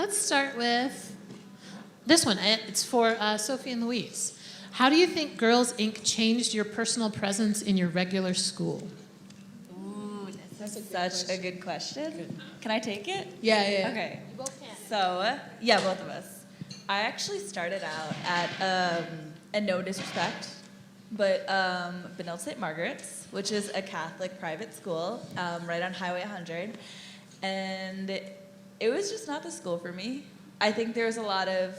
let's start with this one. It's for Sophie and Louise. How do you think Girls Inc. changed your personal presence in your regular school? Ooh, that's such a good question. Good. Can I take it? Yeah. Okay. You both can. So, yeah, both of us. I actually started out at, and no disrespect, but Benilde St. Margaret's, which is a Catholic private school right on Highway 100. And it was just not the school for me. I think there was a lot of,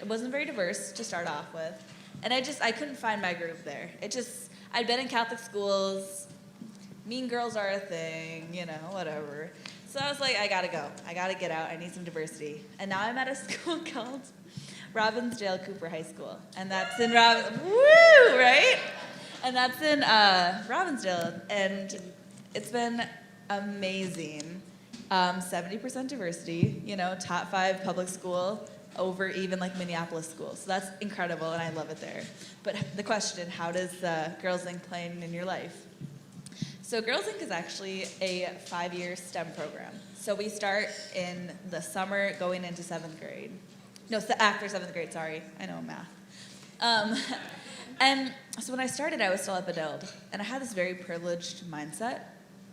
it wasn't very diverse to start off with. And I couldn't find my group there. I'd been in Catholic schools, mean girls are a thing, whatever. So I was like, I gotta go. I gotta get out. I need some diversity. And now I'm at a school called Robbinsdale Cooper High School. And that's in woo, right? And that's in Robbinsdale. And it's been amazing. 70% diversity, top 5 public school over even like Minneapolis schools. So that's incredible, and I love it there. But the question, how does Girls Inc. play in your life? So Girls Inc. is actually a 5-year STEM program. So we start in the summer going into 7th grade. No, after 7th grade, sorry. I know math. And so when I started, I was still at Benilde, and I had this very privileged mindset.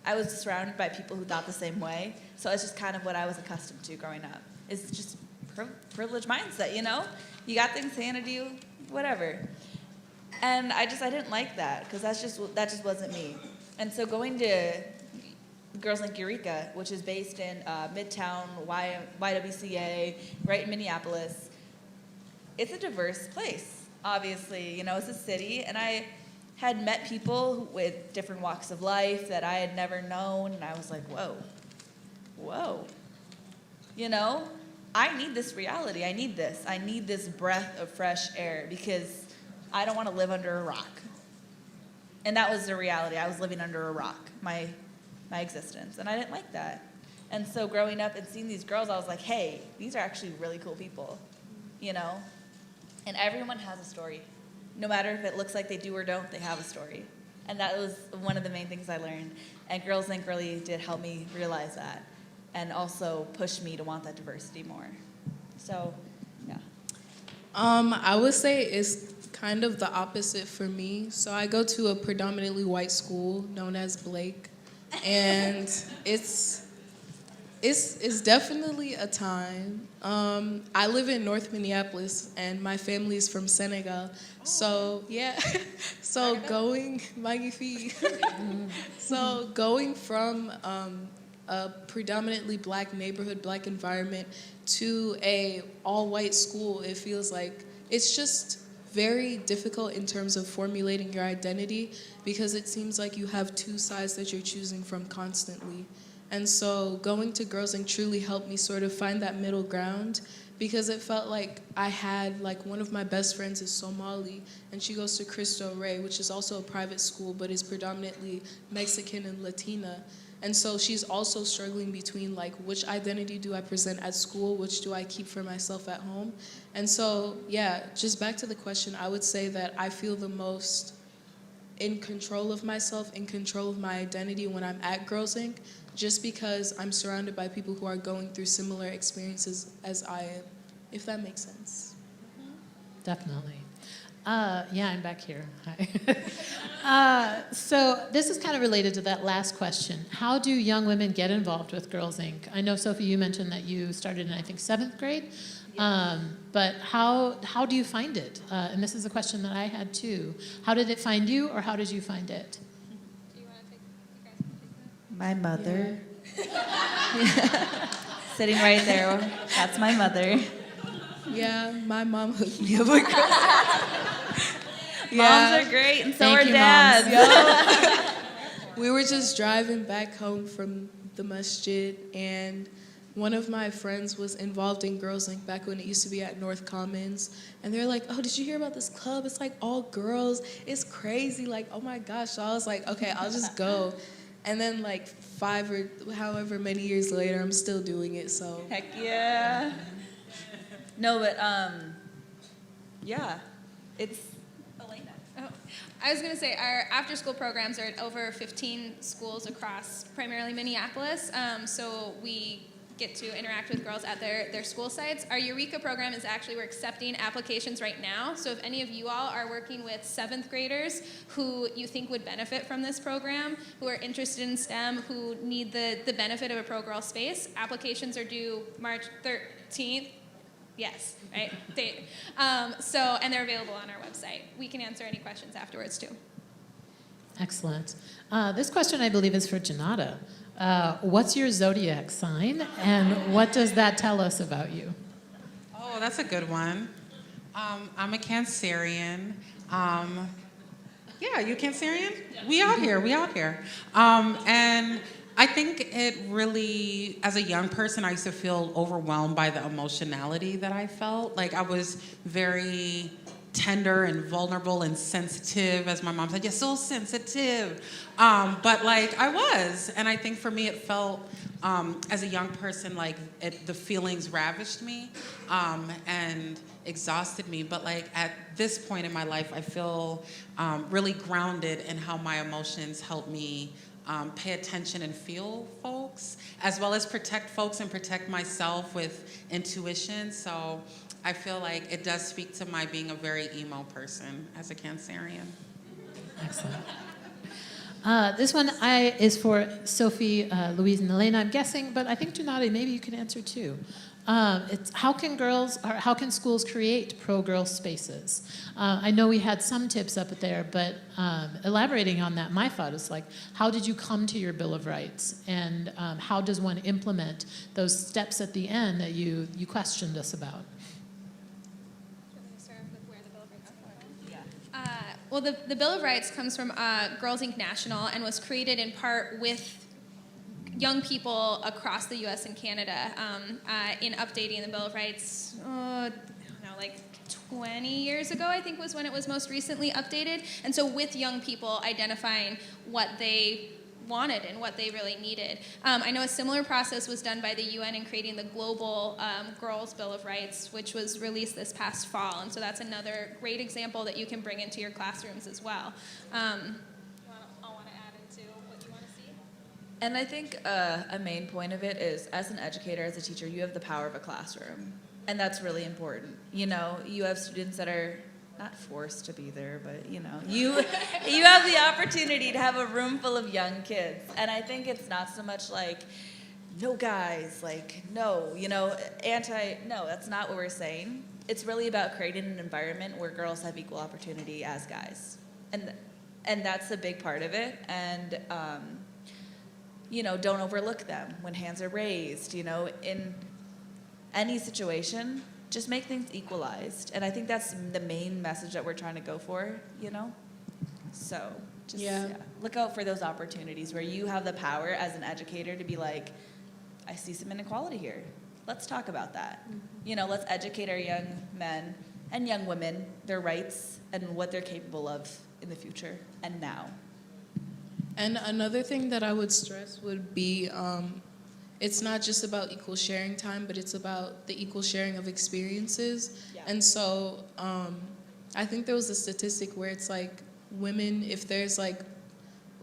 I was surrounded by people who thought the same way, so it's just kind of what I was accustomed to growing up. It's just privileged mindset, You got things handed to you, whatever. And I didn't like that, because that just wasn't me. And so going to Girls Inc. Eureka, which is based in Midtown, YWCA, right in Minneapolis, it's a diverse place, obviously. It's a city, and I had met people with different walks of life that I had never known, and I was like, whoa. I need this reality. I need this breath of fresh air, because I don't want to live under a rock. And that was the reality. I was living under a rock, my existence, and I didn't like that. And so growing up and seeing these girls, I was like, hey, these are actually really cool people, And everyone has a story. No matter if it looks like they do or don't, they have a story. And that was one of the main things I learned. And Girls Inc. really did help me realize that, and also push me to want that diversity more. So, yeah. I would say it's kind of the opposite for me. So I go to a predominantly white school known as Blake, and it's definitely a time. I live in North Minneapolis, and my family is from Senegal. So yeah, so going from a predominantly black neighborhood, black environment, to a all-white school, it feels like it's just very difficult in terms of formulating your identity, because it seems like you have two sides that you're choosing from constantly. And so going to Girls Inc. truly helped me sort of find that middle ground, because it felt like I had, like, one of my best friends is Somali, and she goes to Cristo Rey, which is also a private school, but is predominantly Mexican and Latina. And so she's also struggling between, like, which identity do I present at school, which do I keep for myself at home? And so, yeah, just back to the question, I would say that I feel the most in control of myself, in control of my identity when I'm at Girls Inc., just because I'm surrounded by people who are going through similar experiences as I am, if that makes sense. Definitely. Yeah, I'm back here. Hi. So this is kind of related to that last question. How do young women get involved with Girls Inc.? I know, Sophie, you mentioned that you started in, I think, 7th grade. Yes. But how do you find it? And this is a question that I had too. How did it find you, or how did you find it? Do you guys want to take that? My mother. Yeah. Sitting right there. That's my mother. Yeah, my mom hooked me up with Girls Inc. Moms are great, and so are dads. We were just driving back home from the masjid, and one of my friends was involved in Girls Inc. back when it used to be at North Commons. And they're like, oh, did you hear about this club? It's like all girls. It's crazy. Like, oh my gosh. So I was like, okay, I'll just go. And then like 5 or however many years later, I'm still doing it, so. Heck yeah. No, but yeah, it's Elena. Oh, I was going to say our after-school programs are at over 15 schools across primarily Minneapolis. So we get to interact with girls at their school sites. Our Eureka program is actually, we're accepting applications right now. So if any of you all are working with 7th graders who you think would benefit from this program, who are interested in STEM, who need the benefit of a pro-girl space, applications are due March 13th. Yes, right? And they're available on our website. We can answer any questions afterwards too. Excellent. This question, I believe, is for Janata. What's your zodiac sign, and what does that tell us about you? Oh, that's a good one. I'm a Cancerian. Yeah, you Cancerian? Yeah. We out here. And I think it really, as a young person, I used to feel overwhelmed by the emotionality that I felt. Like I was very tender and vulnerable and sensitive, as my mom said, you're so sensitive. But like I was, and I think for me it felt, as a young person, like the feelings ravished me and exhausted me. But like at this point in my life, I feel really grounded in how my emotions help me pay attention and feel folks, as well as protect folks and protect myself with intuition. So I feel like it does speak to my being a very emo person as a Cancerian. Excellent. This one is for Sophie, Louise, and Elena, I'm guessing, but I think Janata, maybe you can answer too. It's how can schools create pro-girl spaces? I know we had some tips up there, but elaborating on that, my thought is like, how did you come to your Bill of Rights, and how does one implement those steps at the end that you questioned us about? Well, the Bill of Rights comes from Girls Inc. National and was created in part with young people across the U.S. and Canada in updating the Bill of Rights, I don't know, like 20 years ago, I think was when it was most recently updated. And so with young people identifying what they wanted and what they really needed. I know a similar process was done by the UN in creating the Global Girls Bill of Rights, which was released this past fall. And so that's another great example that you can bring into your classrooms as well. I want to add into what you want to see. And I think a main point of it is, as an educator, as a teacher, you have the power of a classroom. And that's really important. You know, you have students that are not forced to be there, but you know, you have the opportunity to have a room full of young kids. And I think it's not so much like, no guys, like, no, you know, no, that's not what we're saying. It's really about creating an environment where girls have equal opportunity as guys. And that's a big part of it. And, you know, don't overlook them when hands are raised, you know, in any situation. Just make things equalized. And I think that's the main message that we're trying to go for, you know? So just look out for those opportunities where you have the power as an educator to be like, I see some inequality here. Let's talk about that. Mm-hmm. You know, let's educate our young men and young women, their rights and what they're capable of in the future and now. And another thing that I would stress would be, it's not just about equal sharing time, but it's about the equal sharing of experiences. Yeah. And so I think there was a statistic where it's like women, if there's like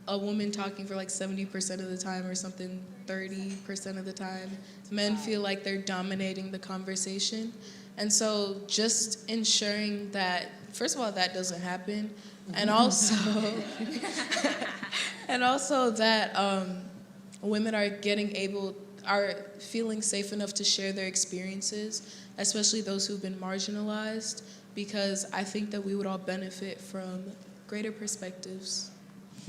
a woman talking for like 70% of the time or something, 30% of the time, men feel like they're dominating the conversation. And so just ensuring that, first of all, that doesn't happen, and also, that women are feeling safe enough to share their experiences, especially those who've been marginalized, because I think that we would all benefit from greater perspectives.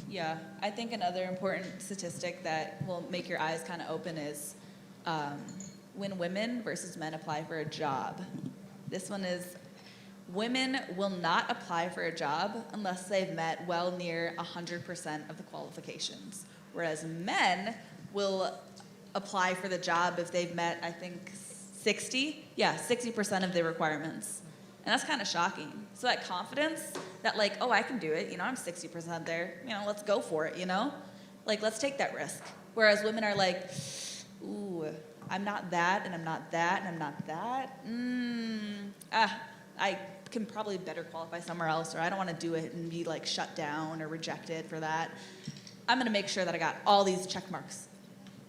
Yeah, I think another important statistic that will make your eyes kind of open is when women versus men apply for a job. This one is, women will not apply for a job unless they've met well near 100% of the qualifications, whereas men will apply for the job if they've met, I think, 60% of the requirements. And that's kind of shocking. So that confidence that like, oh, I can do it, you know, I'm 60% there, you know, let's go for it, you know? Like, let's take that risk. Whereas women are like, ooh, I'm not that, and I'm not that, and I'm not that. I can probably better qualify somewhere else, or I don't want to do it and be like shut down or rejected for that. I'm gonna make sure that I got all these check marks.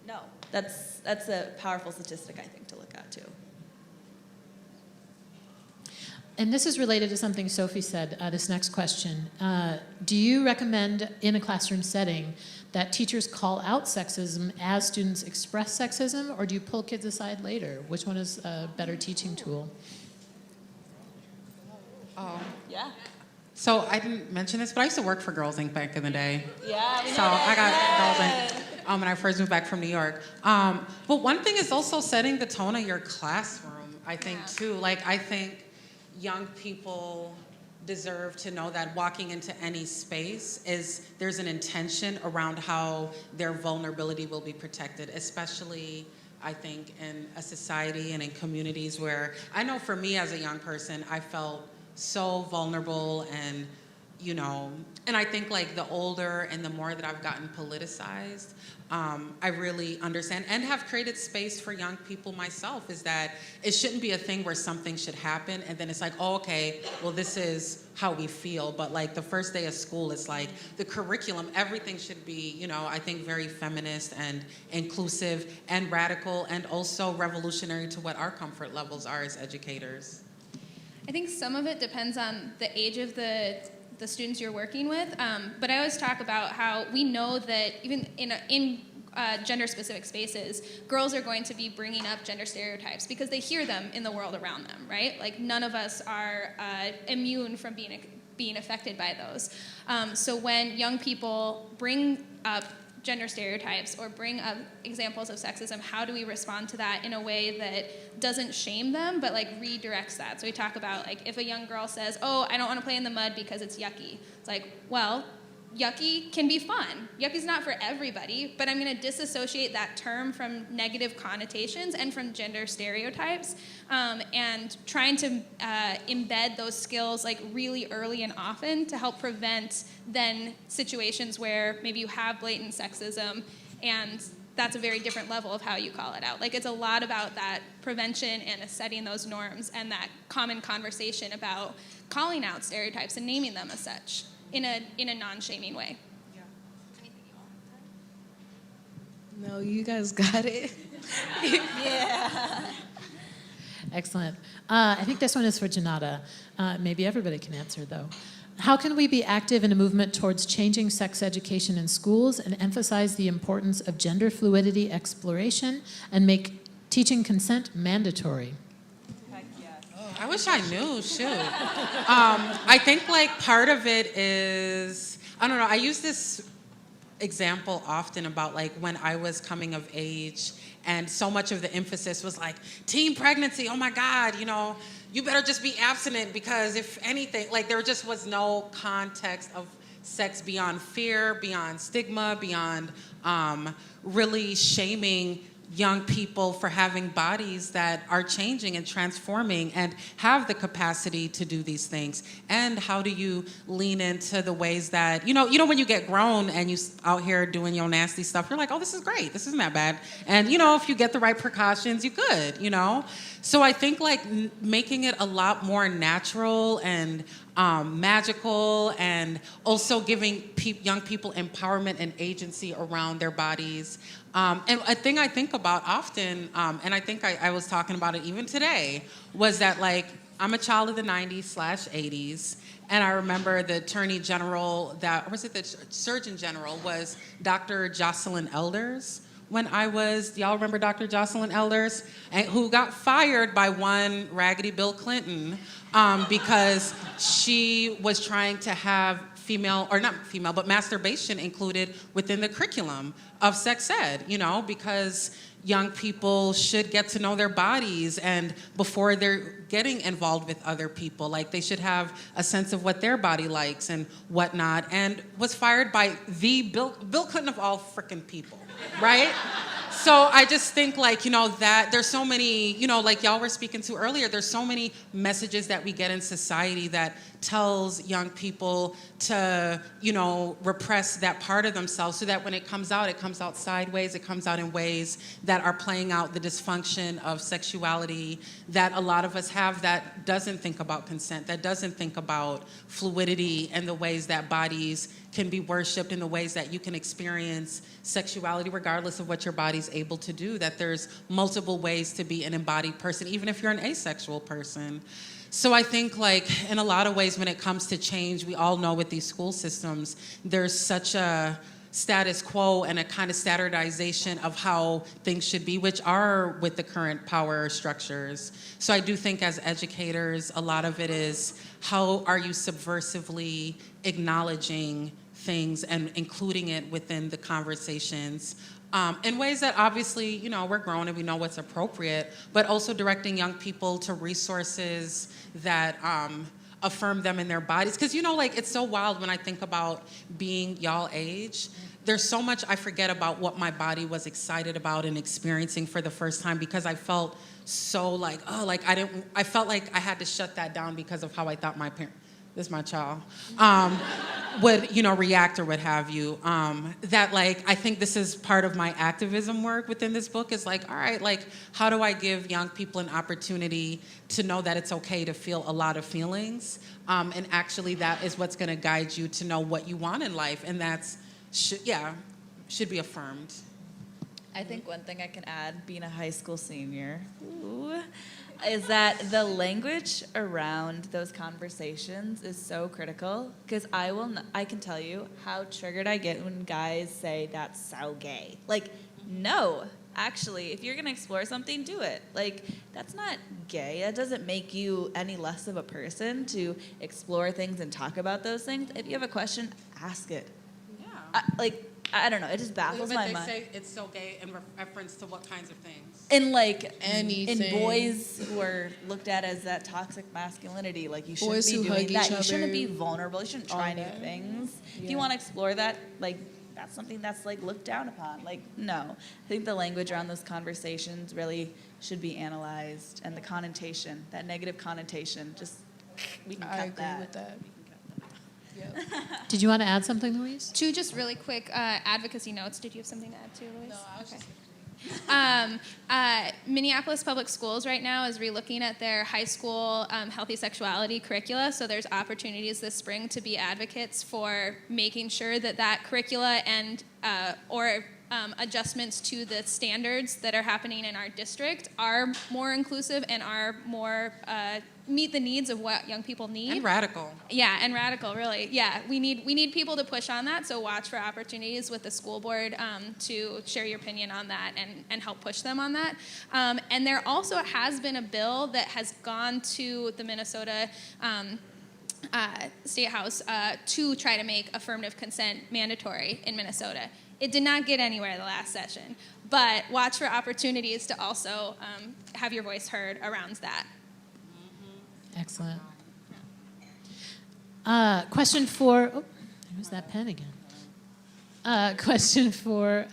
No, that's a powerful statistic, I think, to look at too. And this is related to something Sophie said, this next question. Do you recommend in a classroom setting that teachers call out sexism as students express sexism, or do you pull kids aside later? Which one is a better teaching tool? Yeah. So I didn't mention this, but I used to work for Girls Inc. back in the day. Yeah, we know So I got that. Girls Inc. When I first moved back from New York. But one thing is also setting the tone of your classroom, I think, too. Like, I think young people deserve to know that walking into any space there's an intention around how their vulnerability will be protected, especially I think in a society and in communities where I know for me as a young person, I felt so vulnerable and, you know, and I think like the older and the more that I've gotten politicized, I really understand and have created space for young people myself, is that it shouldn't be a thing where something should happen and then it's like, oh, okay, well, this is how we feel. But like the first day of school, it's like the curriculum, everything should be, you know, I think very feminist and inclusive and radical and also revolutionary to what our comfort levels are as educators. I think some of it depends on the age of the students you're working with, but I always talk about how we know that even in gender-specific spaces, girls are going to be bringing up gender stereotypes because they hear them in the world around them, right? Like none of us are immune from being affected by those. So when young people bring up gender stereotypes or bring up examples of sexism, how do we respond to that in a way that doesn't shame them but like redirects that? So we talk about like if a young girl says, oh, I don't want to play in the mud because it's yucky. It's like, well, yucky can be fun. Yucky's not for everybody, but I'm going to disassociate that term from negative connotations and from gender stereotypes, and trying to embed those skills like really early and often to help prevent then situations where maybe you have blatant sexism and that's a very different level of how you call it out. Like it's a lot about that prevention and setting those norms and that common conversation about calling out stereotypes and naming them as such in a non-shaming way. No, you guys got it. Yeah. Excellent. I think this one is for Janata. Maybe everybody can answer, though. How can we be active in a movement towards changing sex education in schools and emphasize the importance of gender fluidity exploration and make teaching consent mandatory? I wish I knew, shoot. I think like part of it is, I don't know, I use this example often about like when I was coming of age and so much of the emphasis was like teen pregnancy, oh my God, you know, you better just be abstinent because if anything, like there just was no context of sex beyond fear, beyond stigma, beyond really shaming young people for having bodies that are changing and transforming and have the capacity to do these things. And how do you lean into the ways that, you know when you get grown and you out here doing your nasty stuff, you're like, oh, this is great. This isn't that bad. And, you know, if you get the right precautions, you could, you know. So I think like making it a lot more natural and magical and also giving young people empowerment and agency around their bodies. And a thing I think about often, and I think I was talking about it even today, was that like I'm a child of the 90s/80s, and I remember the Attorney General the Surgeon General was Dr. Jocelyn Elders. When I was, y'all remember Dr. Jocelyn Elders, who got fired by one raggedy Bill Clinton because she was trying to have but masturbation included within the curriculum of sex ed, you know, because young people should get to know their bodies and before they're getting involved with other people, like they should have a sense of what their body likes and whatnot, and was fired by the Bill Clinton of all frickin' people, right? So I just think like, you know, that there's so many, you know, like y'all were speaking to earlier, there's so many messages that we get in society that tells young people to, you know, repress that part of themselves so that when it comes out sideways, it comes out in ways that are playing out the dysfunction of sexuality that a lot of us have that doesn't think about consent, that doesn't think about fluidity and the ways that bodies can be worshipped, in the ways that you can experience sexuality regardless of what your body's able to do, that there's multiple ways to be an embodied person, even if you're an asexual person. So I think, like, in a lot of ways, when it comes to change, we all know with these school systems, there's such a status quo and a kind of standardization of how things should be, which are with the current power structures. So I do think as educators, a lot of it is, how are you subversively acknowledging things and including it within the conversations in ways that obviously, you know, we're grown and we know what's appropriate, but also directing young people to resources that affirm them in their bodies. Because, you know, like, it's so wild when I think about being y'all age. There's so much I forget about what my body was excited about and experiencing for the first time, because I felt so like, oh, like I felt like I had to shut that down because of how I thought my parents, this is my child, would, you know, react or what have you. That, like, I think this is part of my activism work within this book, is like, all right, like, how do I give young people an opportunity to know that it's okay to feel a lot of feelings? And actually that is what's gonna guide you to know what you want in life, and that's, should be affirmed. I think one thing I can add, being a high school senior, is that the language around those conversations is so critical. Because I can tell you how triggered I get when guys say that's so gay. Like, no, actually, if you're gonna explore something, do it. Like, that's not gay. That doesn't make you any less of a person to explore things and talk about those things. If you have a question, ask it. Yeah. I don't know, it just baffles my They mind. say it's so gay in reference to what kinds of things? And like Anything. in boys who are looked at as that toxic masculinity, like, you shouldn't Boys be who doing hug that. each You shouldn't other, be vulnerable. You shouldn't try all new that. things. If Yeah. you want to explore that, like, that's something that's like looked down upon. Like, no. I think the language around those conversations really should be analyzed, and the connotation, that negative connotation, just, we can cut I agree that. with that. Yep. Did you want to add something, Louise? Two just really quick advocacy notes. Did you have something to add too, Louise? No, I was Okay. just Minneapolis Public Schools right now is relooking at their high school healthy sexuality curricula. So there's opportunities this spring to be advocates for making sure that that curricula and or adjustments to the standards that are happening in our district are more inclusive and are more meet the needs of what young people need. And radical. Yeah, and radical, really. Yeah, we need people to push on that, so watch for opportunities with the school board to share your opinion on that and help push them on that. And there also has been a bill that has gone to the Minnesota State House to try to make affirmative consent mandatory in Minnesota. It did not get anywhere the last session, but watch for opportunities to also have your voice heard around that. Excellent. Question for, oh, there's that pen again. Question for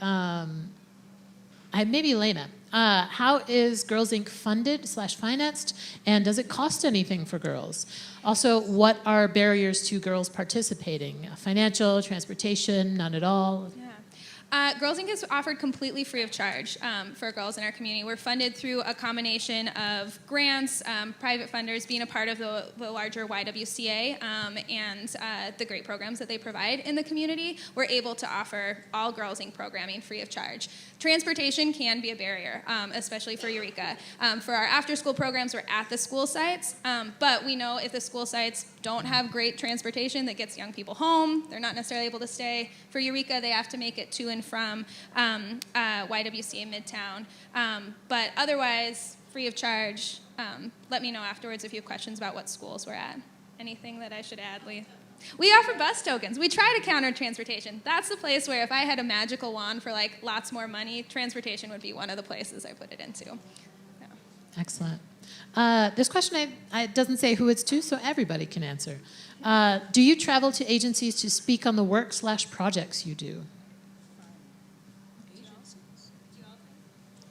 maybe Elena. How is Girls Inc. funded / financed, and does it cost anything for girls? Also, what are barriers to girls participating? Financial, transportation, none at all? Girls Inc. is offered completely free of charge for girls in our community. We're funded through a combination of grants, private funders, being a part of the larger YWCA, and the great programs that they provide in the community. We're able to offer all Girls Inc. programming free of charge. Transportation can be a barrier, especially for Eureka. For our after-school programs, we're at the school sites, but we know if the school sites don't have great transportation that gets young people home, they're not necessarily able to stay. For Eureka, they have to make it to and from YWCA Midtown. But otherwise, free of charge. Let me know afterwards if you have questions about what schools we're at. Anything that I should add, Lee? We offer bus tokens. We try to counter transportation. That's the place where if I had a magical wand for like lots more money, transportation would be one of the places I put it into. Yeah. Excellent. This question it doesn't say who it's to, so everybody can answer. Do you travel to agencies to speak on the work / projects you do?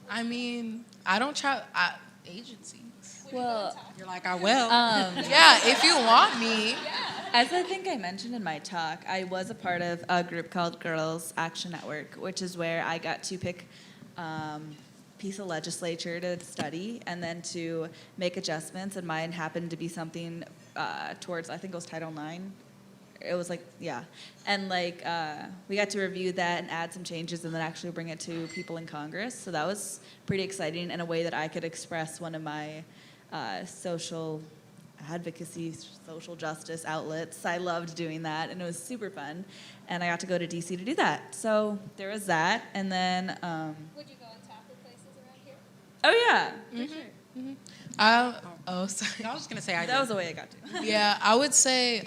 I mean, I don't try agencies. Well, You're like, I will. Yeah, if you want me. as I think I mentioned in my talk, I was a part of a group called Girls Action Network, which is where I got to pick piece of legislature to study and then to make adjustments, and mine happened to be something towards, I think it was Title IX It was like, yeah. And like, we got to review that and add some changes and then actually bring it to people in Congress. So that was pretty exciting in a way that I could express one of my social advocacy, social justice outlets. I loved doing that, and it was super fun. And I got to go to DC to do that. So there was that. And then... Would you go and tap the places around here? oh, yeah. Mm-hmm. For sure. Sorry. I was just gonna say I That was the way I got to. Yeah, I would say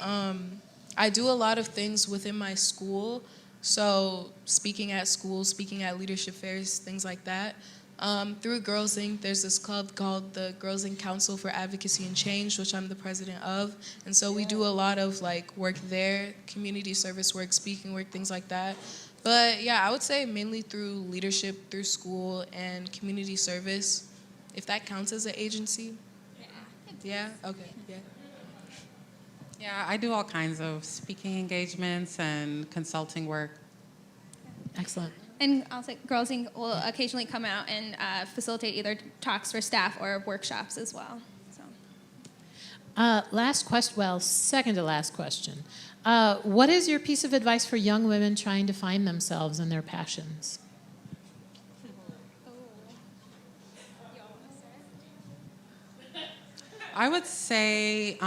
I do a lot of things within my school. So speaking at school, speaking at leadership fairs, things like that. Through Girls Inc., there's this club called the Girls Inc. Council for Advocacy and Change, which I'm the president of. And so we do a lot of like work there, community service work, speaking work, things like that. But yeah, I would say mainly through leadership, through school, and community service. If that counts as an agency? Yeah? Okay, yeah. Yeah, I do all kinds of speaking engagements and consulting work. Excellent. And also, Girls Inc. will occasionally come out and facilitate either talks for staff or workshops as well. So. Last question, well, second to last question. What is your piece of advice for young women trying to find themselves and their passions? I would say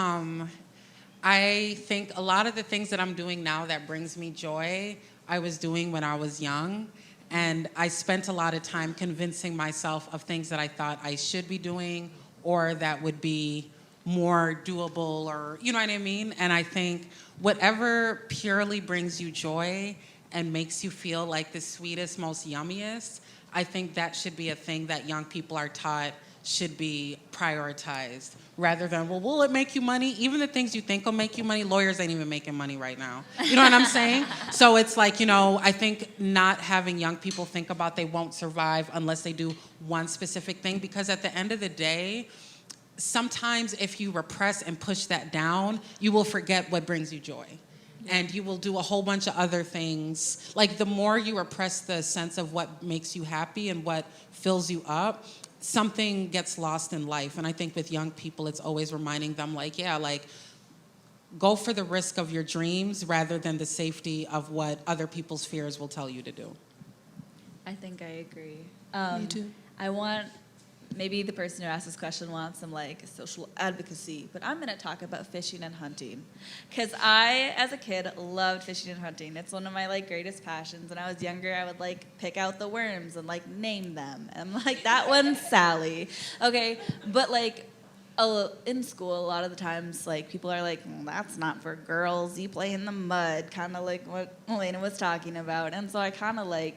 I think a lot of the things that I'm doing now that brings me joy, I was doing when I was young. And I spent a lot of time convincing myself of things that I thought I should be doing or that would be more doable or, you know what I mean? And I think whatever purely brings you joy and makes you feel like the sweetest, most yummiest, I think that should be a thing that young people are taught should be prioritized rather than, well, will it make you money? Even the things you think will make you money, lawyers ain't even making money right now. You know what I'm saying? So it's like, you know, I think not having young people think about they won't survive unless they do one specific thing, because at the end of the day, sometimes if you repress and push that down, you will forget what brings you joy. And you will do a whole bunch of other things. Like the more you repress the sense of what makes you happy and what fills you up, something gets lost in life. And I think with young people, it's always reminding them like, yeah, like go for the risk of your dreams rather than the safety of what other people's fears will tell you to do. I think I agree. Me too. I want, maybe the person who asked this question wants some like social advocacy, but I'm gonna talk about fishing and hunting. Cause I, as a kid, loved fishing and hunting. It's one of my like greatest passions. When I was younger, I would like pick out the worms and like name them. And like that one's Sally. Okay, but like in school, a lot of the times, like people are like, well, that's not for girls, you play in the mud, kind of like what Elena was talking about. And so I kind of like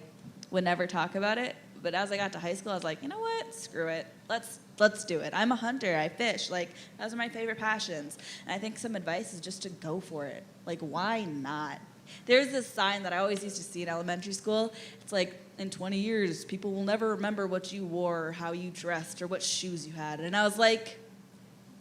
would never talk about it. But as I got to high school, I was like, you know what? Screw it. Let's do it. I'm a hunter. I fish. Like, those are my favorite passions. And I think some advice is just to go for it. Like, why not? There's this sign that I always used to see in elementary school. It's like, in 20 years, people will never remember what you wore or how you dressed or what shoes you had. And I was like,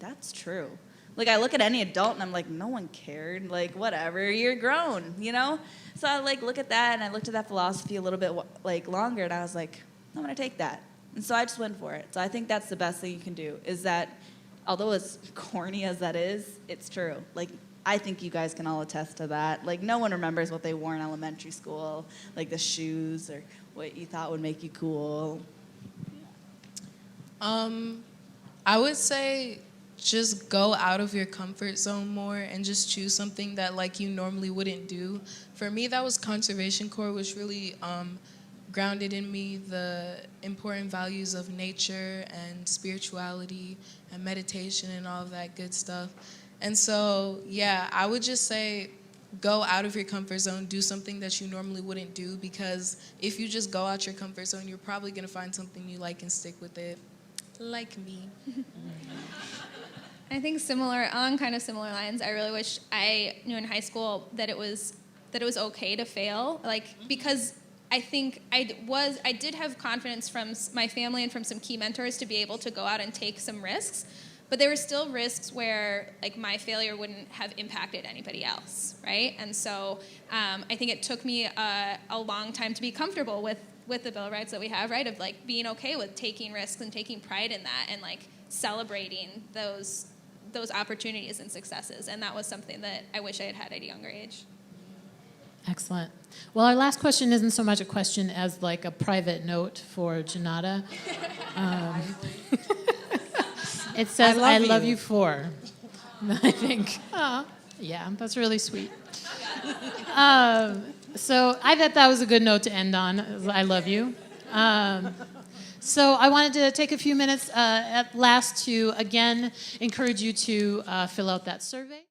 that's true. Like, I look at any adult and I'm like, no one cared. Like, whatever, you're grown, you know? So I like look at that and I looked at that philosophy a little bit like longer and I was like, I'm gonna take that. And so I just went for it. So I think that's the best thing you can do, is that although as corny as that is, it's true. Like, I think you guys can all attest to that. Like, no one remembers what they wore in elementary school, like the shoes or what you thought would make you cool. I would say just go out of your comfort zone more and just choose something that like you normally wouldn't do. For me, that was Conservation Corps, which really grounded in me the important values of nature and spirituality and meditation and all of that good stuff. And so, yeah, I would just say go out of your comfort zone, do something that you normally wouldn't do, because if you just go out your comfort zone, you're probably gonna find something you like and stick with it, like me. I think on kind of similar lines, I really wish I knew in high school that it was okay to fail, like, because I think I did have confidence from my family and from some key mentors to be able to go out and take some risks, but there were still risks where like my failure wouldn't have impacted anybody else, right? And so I think it took me a long time to be comfortable with the Bill of Rights that we have, right? Of like being okay with taking risks and taking pride in that and like celebrating those those opportunities and successes. And that was something that I wish I had had at a younger age. Excellent. Well, our last question isn't so much a question as like a private note for Janata. It says, I love you for. I think, yeah, that's really sweet. So I thought that was a good note to end on. I love you. So I wanted to take a few minutes at last to, again, encourage you to fill out that survey.